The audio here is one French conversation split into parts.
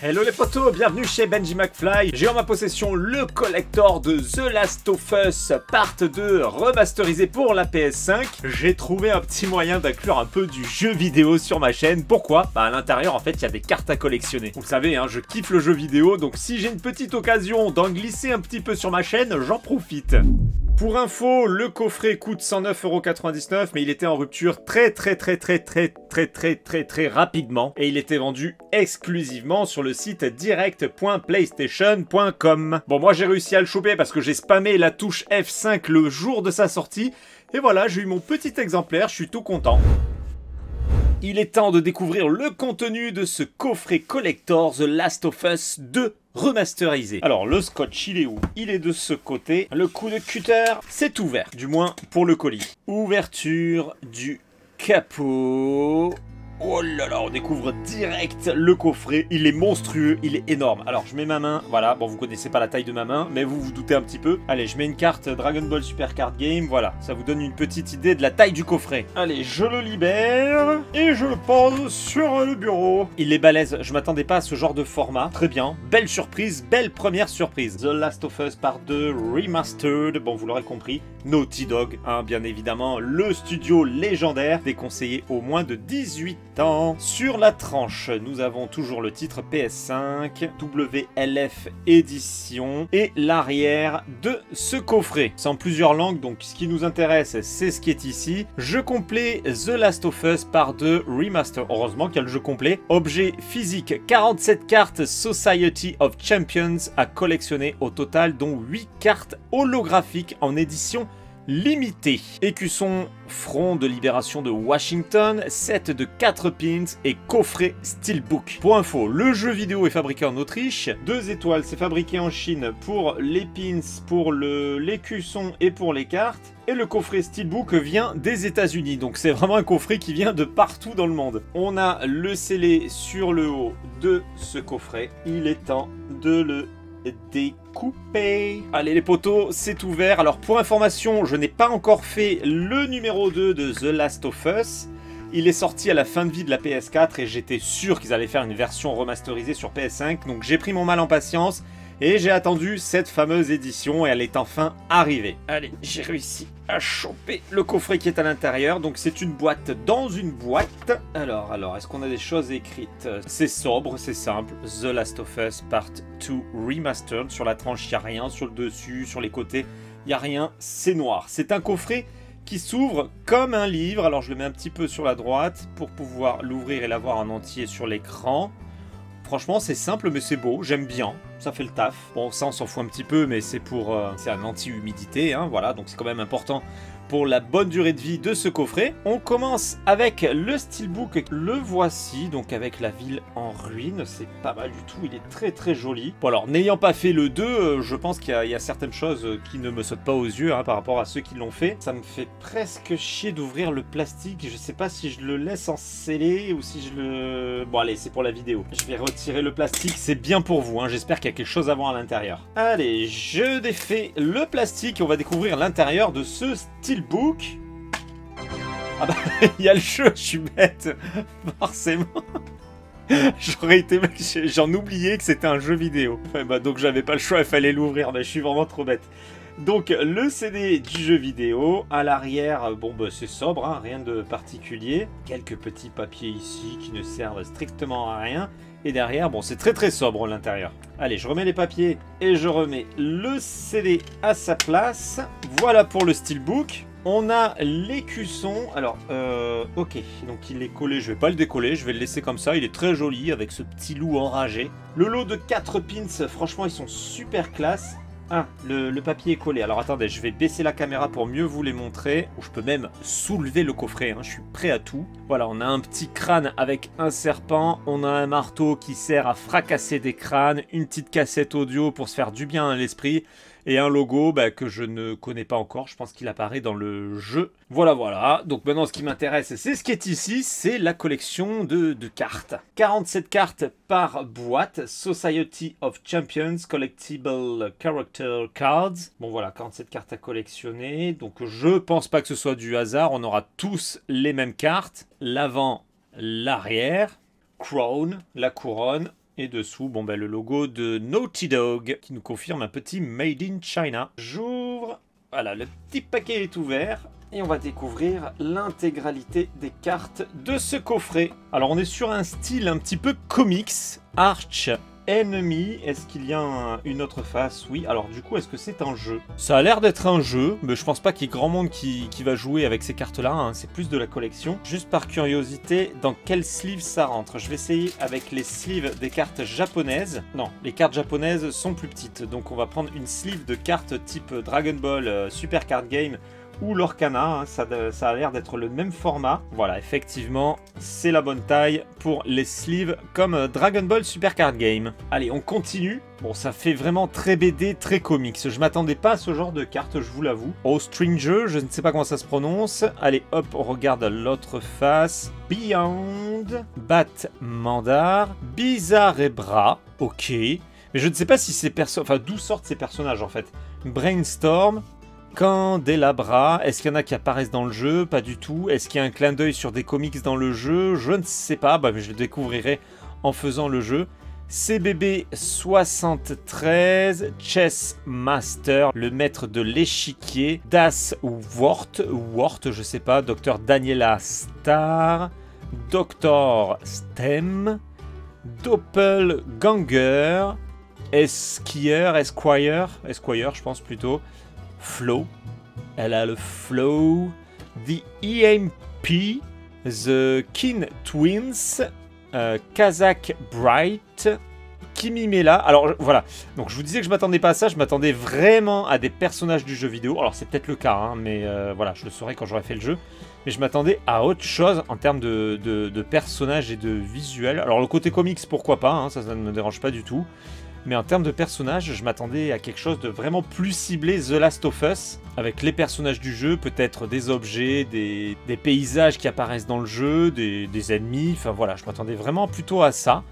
Hello les potos, bienvenue chez Benji McFly. J'ai en ma possession le collector de The Last of Us Part 2 remasterisé pour la PS5. J'ai trouvé un petit moyen d'inclure un peu du jeu vidéo sur ma chaîne. Pourquoi? Bah à l'intérieur en fait il y a des cartes à collectionner. Vous le savez, hein, je kiffe le jeu vidéo, donc si j'ai une petite occasion d'en glisser un petit peu sur ma chaîne, j'en profite. Pour info, le coffret coûte 109,99 €, mais il était en rupture très rapidement. Et il était vendu exclusivement sur le site direct.playstation.com. Bon, moi j'ai réussi à le choper parce que j'ai spammé la touche F5 le jour de sa sortie. Et voilà, j'ai eu mon petit exemplaire, je suis tout content. Il est temps de découvrir le contenu de ce coffret collector The Last of Us 2 remasterisé. Alors le scotch il est où? Il est de ce côté. Le coup de cutter c'est ouvert, du moins pour le colis. Ouverture du capot. Oh là là, on découvre direct le coffret, il est monstrueux, il est énorme. Alors je mets ma main, voilà, bon vous connaissez pas la taille de ma main, mais vous vous doutez un petit peu. Allez, je mets une carte Dragon Ball Super Card Game, voilà, ça vous donne une petite idée de la taille du coffret. Allez, je le libère et je le pose sur le bureau. Il est balèze, je m'attendais pas à ce genre de format, très bien, belle surprise, belle première surprise. The Last of Us Part 2 Remastered, bon vous l'aurez compris, Naughty Dog, hein, bien évidemment, le studio légendaire, déconseillé au moins de 18 ans. Sur la tranche, nous avons toujours le titre PS5, WLF édition et l'arrière de ce coffret. C'est en plusieurs langues, donc ce qui nous intéresse, c'est ce qui est ici. Jeu complet The Last of Us Part 2 Remaster. Heureusement qu'il y a le jeu complet. Objet physique, 47 cartes Society of Champions à collectionner au total, dont 8 cartes holographiques en édition limité. Écusson front de libération de Washington, set de 4 pins et coffret Steelbook. Pour info, le jeu vidéo est fabriqué en Autriche, 2 étoiles, c'est fabriqué en Chine pour les pins, pour l'écusson et pour les cartes. Et le coffret Steelbook vient des États-Unis, donc c'est vraiment un coffret qui vient de partout dans le monde. On a le scellé sur le haut de ce coffret. Il est temps de le découper. Allez les potos, c'est ouvert. Alors pour information, je n'ai pas encore fait le numéro 2 de The Last of Us. Il est sorti à la fin de vie de la PS4 et j'étais sûr qu'ils allaient faire une version remasterisée sur PS5. Donc j'ai pris mon mal en patience et j'ai attendu cette fameuse édition et elle est enfin arrivée. Allez, j'ai réussi à choper le coffret qui est à l'intérieur. Donc c'est une boîte dans une boîte. Alors, est-ce qu'on a des choses écrites? C'est sobre, c'est simple. The Last of Us Part 2 Remastered. Sur la tranche, il n'y a rien. Sur le dessus, sur les côtés, il n'y a rien. C'est noir. C'est un coffret qui s'ouvre comme un livre. Alors je le mets un petit peu sur la droite pour pouvoir l'ouvrir et l'avoir en entier sur l'écran. Franchement, c'est simple, mais c'est beau. J'aime bien. Ça fait le taf. Bon, ça, on s'en fout un petit peu, mais c'est pour... c'est un anti-humidité, hein, voilà. Donc, c'est quand même important pour la bonne durée de vie de ce coffret. On commence avec le Steelbook. Le voici, donc avec la ville en ruine. C'est pas mal du tout. Il est très joli. Bon, alors, n'ayant pas fait le 2, je pense qu'il y a certaines choses qui ne me sautent pas aux yeux, hein, par rapport à ceux qui l'ont fait. Ça me fait presque chier d'ouvrir le plastique. Je sais pas si je le laisse en scellé ou si je le... Bon, allez, c'est pour la vidéo. Je vais retirer le plastique. C'est bien pour vous, hein. J'espère qu'il y a quelque chose à voir à l'intérieur. Allez, je défais le plastique et on va découvrir l'intérieur de ce Steelbook. Ah bah, il y a le jeu, je suis bête. Forcément. J'aurais été... J'en oubliais que c'était un jeu vidéo. Ouais, bah, donc j'avais pas le choix, il fallait l'ouvrir. Mais je suis vraiment trop bête. Donc le CD du jeu vidéo, à l'arrière, bon bah c'est sobre, hein, rien de particulier. Quelques petits papiers ici qui ne servent strictement à rien. Et derrière, bon c'est très sobre à l'intérieur. Allez, je remets les papiers et je remets le CD à sa place. Voilà pour le Steelbook. On a l'écusson, alors ok, donc il est collé, je vais pas le décoller, je vais le laisser comme ça, il est très joli avec ce petit loup enragé. Le lot de 4 pins, franchement ils sont super classe. Ah, le papier est collé. Alors attendez, je vais baisser la caméra pour mieux vous les montrer. Je peux même soulever le coffret, hein. Je suis prêt à tout. Voilà, on a un petit crâne avec un serpent. On a un marteau qui sert à fracasser des crânes. Une petite cassette audio pour se faire du bien à l'esprit. Et un logo que je ne connais pas encore. Je pense qu'il apparaît dans le jeu. Voilà. Donc maintenant, ce qui m'intéresse, c'est ce qui est ici. C'est la collection de cartes. 47 cartes par boîte. Society of Champions Collectible Character Cards. Bon voilà, 47 cartes à collectionner. Donc je pense pas que ce soit du hasard. On aura tous les mêmes cartes. L'avant, l'arrière. Crown, la couronne. Et dessous, bon bah le logo de Naughty Dog qui nous confirme un petit Made in China. J'ouvre, voilà, le petit paquet est ouvert et on va découvrir l'intégralité des cartes de ce coffret. Alors on est sur un style un petit peu comics, Arch Enemy. Est-ce qu'il y a une autre face? Oui. Alors du coup, est-ce que c'est un jeu? Ça a l'air d'être un jeu, mais je pense pas qu'il y ait grand monde qui va jouer avec ces cartes-là. Hein. C'est plus de la collection. Juste par curiosité, dans quel sleeve ça rentre? Je vais essayer avec les sleeves des cartes japonaises. Non, les cartes japonaises sont plus petites. Donc on va prendre une sleeve de cartes type Dragon Ball, Super Card Game ou l'Orcana, hein, ça a l'air d'être le même format. Voilà, effectivement, c'est la bonne taille pour les sleeves comme Dragon Ball Super Card Game. Allez, on continue. Bon, ça fait vraiment très BD, très comics. Je m'attendais pas à ce genre de carte, je vous l'avoue. Oh, Stranger, je ne sais pas comment ça se prononce. Allez, hop, on regarde l'autre face. Beyond, Bat Mandar, Bizarre et Bras. Ok. Mais je ne sais pas si ces personnages... Enfin, d'où sortent ces personnages, en fait. Brainstorm, Candelabra, est-ce qu'il y en a qui apparaissent dans le jeu? Pas du tout. Est-ce qu'il y a un clin d'œil sur des comics dans le jeu? Je ne sais pas, bah, je le découvrirai en faisant le jeu. CBB 73, Chess Master, le maître de l'échiquier, Das Wort, je sais pas, Dr Daniela Star, Dr Stem, Doppelganger, Esquire, je pense plutôt, Flow, elle a le Flow, The EMP, The Kin Twins, Kazakh Bright, Kimi Mela. Alors voilà, donc je vous disais que je m'attendais pas à ça, je m'attendais vraiment à des personnages du jeu vidéo. Alors c'est peut-être le cas, hein, mais voilà, je le saurai quand j'aurai fait le jeu. Mais je m'attendais à autre chose en termes de personnages et de visuels. Alors le côté comics, pourquoi pas, hein, ça ne me dérange pas du tout. Mais en termes de personnages, je m'attendais à quelque chose de vraiment plus ciblé The Last of Us, avec les personnages du jeu, peut-être des objets, des paysages qui apparaissent dans le jeu, des ennemis, enfin voilà, je m'attendais vraiment plutôt à ça.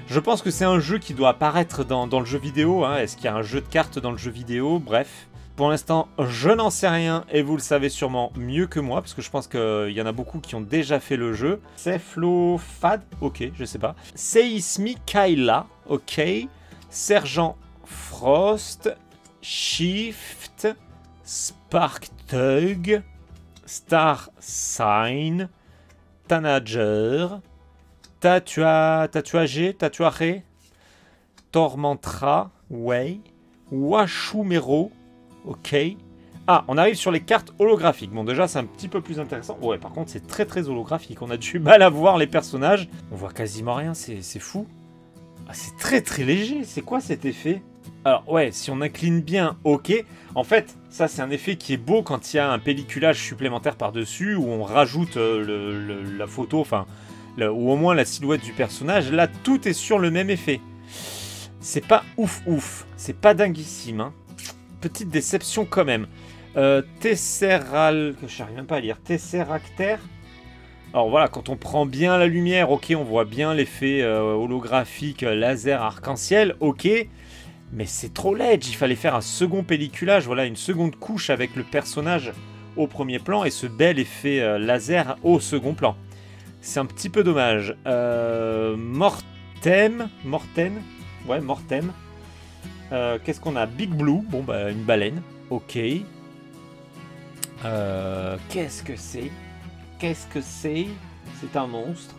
Je pense que c'est un jeu qui doit apparaître dans le jeu vidéo, hein. Est-ce qu'il y a un jeu de cartes dans le jeu vidéo? Bref. Pour l'instant, je n'en sais rien, et vous le savez sûrement mieux que moi, parce que je pense qu'il y en a beaucoup qui ont déjà fait le jeu. Cephalofad, ok, je sais pas. Seismikaila, ok. Sergent Frost, Shift, Spark Tug, Star Sign, Tanager, Tatuage, Tormentra, ouais, Washumero, ok. Ah, on arrive sur les cartes holographiques. Bon, déjà, c'est un petit peu plus intéressant. Ouais, par contre, c'est très très holographique. On a du mal à voir les personnages. On voit quasiment rien, c'est fou. Ah, c'est très très léger, c'est quoi cet effet? Alors ouais, si on incline bien, ok. En fait, ça c'est un effet qui est beau quand il y a un pelliculage supplémentaire par-dessus, où on rajoute la photo, enfin, ou au moins la silhouette du personnage. Là, tout est sur le même effet. C'est pas ouf, c'est pas dinguissime, hein. Petite déception quand même. Tesseral... Je n'arrive même pas à lire. Tesseracter. Alors voilà, quand on prend bien la lumière, ok, on voit bien l'effet holographique laser arc-en-ciel, ok, mais c'est trop ledge, il fallait faire un second pelliculage, voilà, une seconde couche avec le personnage au premier plan et ce bel effet laser au second plan. C'est un petit peu dommage. Mortem, ouais, Mortem. Qu'est-ce qu'on a? Big Blue, bon bah une baleine, ok. Qu'est-ce que c'est? Qu'est-ce que c'est? C'est un monstre.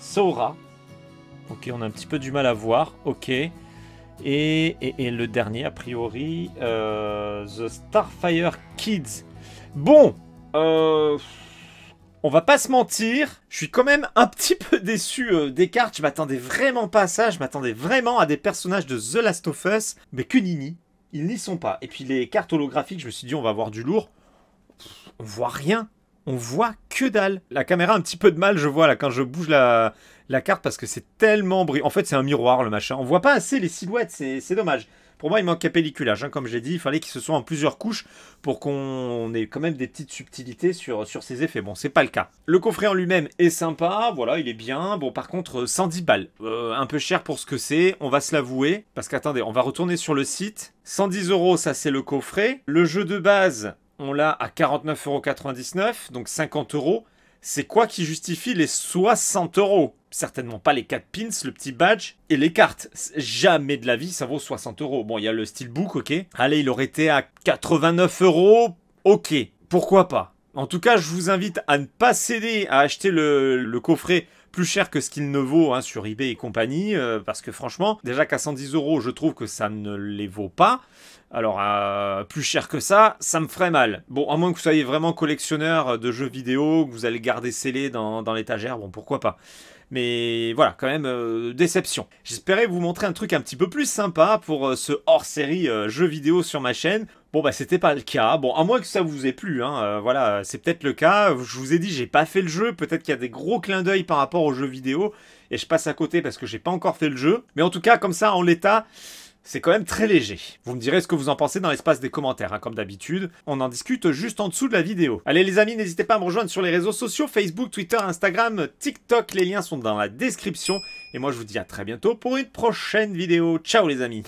Sora. Ok, on a un petit peu du mal à voir. Ok. Et le dernier, a priori, The Starfire Kids. Bon, on va pas se mentir. Je suis quand même un petit peu déçu des cartes. Je m'attendais vraiment pas à ça. Je m'attendais vraiment à des personnages de The Last of Us. Mais que nenni. Ils n'y sont pas. Et puis les cartes holographiques, je me suis dit, on va avoir du lourd. On voit rien. On voit que dalle. La caméra a un petit peu de mal, je vois, là, quand je bouge la carte, parce que c'est tellement brillant. En fait, c'est un miroir, le machin. On voit pas assez les silhouettes, c'est dommage. Pour moi, il manque un pelliculage, hein, comme j'ai dit. Il fallait qu'il se soit en plusieurs couches pour qu'on ait quand même des petites subtilités sur ces effets. Bon, c'est pas le cas. Le coffret en lui-même est sympa, voilà, il est bien. Bon, par contre, 110 balles. Un peu cher pour ce que c'est, on va se l'avouer. Parce qu'attendez, on va retourner sur le site. 110 €, ça c'est le coffret. Le jeu de base... On l'a à 49,99 €, donc 50 €. C'est quoi qui justifie les 60 €? Certainement pas les 4 pins, le petit badge et les cartes. Jamais de la vie ça vaut 60 €. Bon, il y a le steelbook, ok. Allez, il aurait été à 89 €. Ok, pourquoi pas. En tout cas, je vous invite à ne pas céder à acheter le coffret plus cher que ce qu'il ne vaut sur eBay et compagnie, parce que franchement, déjà qu'à 110 €, je trouve que ça ne les vaut pas. Alors, plus cher que ça me ferait mal. Bon, à moins que vous soyez vraiment collectionneur de jeux vidéo, que vous allez garder scellé dans l'étagère, bon, pourquoi pas. Mais voilà, quand même, déception. J'espérais vous montrer un truc un petit peu plus sympa pour ce hors-série jeux vidéo sur ma chaîne. Bon, bah, c'était pas le cas. Bon, à moins que ça vous ait plu, voilà, c'est peut-être le cas. Je vous ai dit, j'ai pas fait le jeu. Peut-être qu'il y a des gros clins d'œil par rapport aux jeux vidéo. Et je passe à côté parce que j'ai pas encore fait le jeu. Mais en tout cas, comme ça, en l'état, c'est quand même très léger. Vous me direz ce que vous en pensez dans l'espace des commentaires, comme d'habitude. On en discute juste en dessous de la vidéo. Allez les amis, n'hésitez pas à me rejoindre sur les réseaux sociaux, Facebook, Twitter, Instagram, TikTok. Les liens sont dans la description. Et moi je vous dis à très bientôt pour une prochaine vidéo. Ciao les amis.